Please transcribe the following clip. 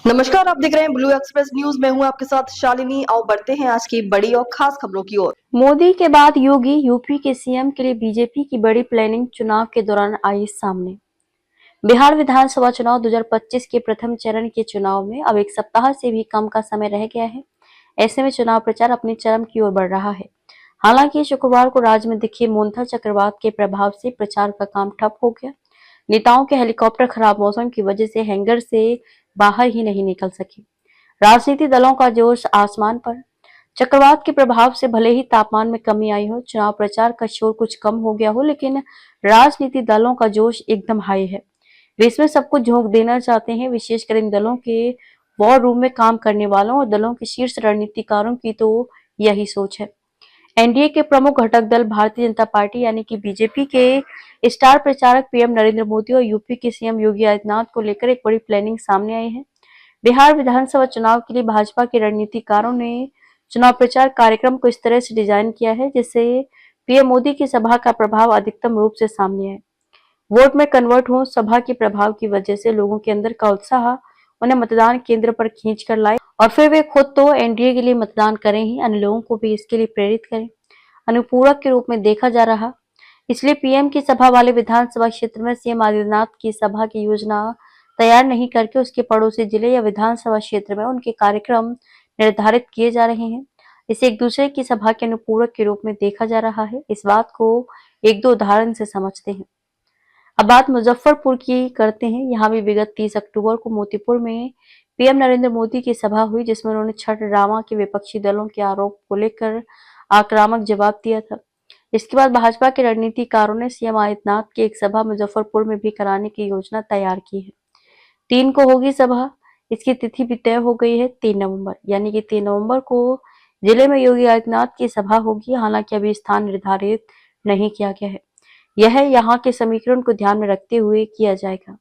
नमस्कार, आप देख रहे हैं ब्लू एक्सप्रेस न्यूज। मैं हूं आपके साथ शालिनी। आओ बढ़ते हैं आज की बड़ी और खास खबरों की ओर। मोदी के बाद योगी, यूपी के सीएम के लिए बीजेपी की बड़ी प्लानिंग चुनाव के दौरान आई सामने। बिहार विधानसभा चुनाव 2025 के प्रथम चरण के चुनाव में अब एक सप्ताह से भी कम का समय रह गया है। ऐसे में चुनाव प्रचार अपनी चरम की ओर बढ़ रहा है। हालांकि शुक्रवार को राज्य में दिखे मोन्था चक्रवात के प्रभाव से प्रचार का काम ठप हो गया। नेताओं के हेलीकॉप्टर खराब मौसम की वजह से हैंगर से बाहर ही नहीं निकल सके। राजनीतिक दलों का जोश आसमान पर। चक्रवात के प्रभाव से भले ही तापमान में कमी आई हो, चुनाव प्रचार का शोर कुछ कम हो गया हो, लेकिन राजनीतिक दलों का जोश एकदम हाई है। वे इसमें सबको झोंक देना चाहते हैं। विशेषकर इन दलों के वॉर रूम में काम करने वालों और दलों के शीर्ष रणनीतिकारों की तो यही सोच है। एनडीए के प्रमुख घटक दल भारतीय जनता पार्टी यानी कि बीजेपी के स्टार प्रचारक पीएम नरेंद्र मोदी और यूपी के सीएम योगी आदित्यनाथ को लेकर एक बड़ी प्लानिंग सामने आई है। बिहार विधानसभा चुनाव के लिए भाजपा के रणनीतिकारों ने चुनाव प्रचार कार्यक्रम को इस तरह से डिजाइन किया है जिससे पीएम मोदी की सभा का प्रभाव अधिकतम रूप से सामने आए, वोट में कन्वर्ट हो। सभा के प्रभाव की वजह से लोगों के अंदर का उत्साह उन्हें मतदान केंद्र पर खींच कर लाए और फिर वे खुद तो एनडीए के लिए मतदान करें ही, अन्य लोगों को भी इसके लिए प्रेरित करें। अनुपूरक के रूप में देखा जा रहा। इसलिए पीएम की सभा वाले विधानसभा क्षेत्र में सीएम आदित्यनाथ की सभा की योजना तैयार नहीं करके उसके पड़ोसी जिले या विधानसभा क्षेत्र में उनके कार्यक्रम निर्धारित किए जा रहे हैं। इसे एक दूसरे की सभा के अनुपूरक के रूप में देखा जा रहा है। इस बात को एक दो उदाहरण से समझते हैं। अब बात मुजफ्फरपुर की करते हैं। यहाँ भी विगत 30 अक्टूबर को मोतीपुर में पीएम नरेंद्र मोदी की सभा हुई, जिसमें उन्होंने छठ ड्रामा के विपक्षी दलों के आरोप को लेकर आक्रामक जवाब दिया था। इसके बाद भाजपा के रणनीतिकारों ने सीएम आदित्यनाथ की एक सभा मुजफ्फरपुर में भी कराने की योजना तैयार की है। 3 को होगी सभा। इसकी तिथि भी तय हो गई है, 3 नवंबर, यानी कि 3 नवंबर को जिले में योगी आदित्यनाथ की सभा होगी। हालांकि अभी स्थान निर्धारित नहीं किया गया है। यह यहाँ के समीकरण को ध्यान में रखते हुए किया जाएगा।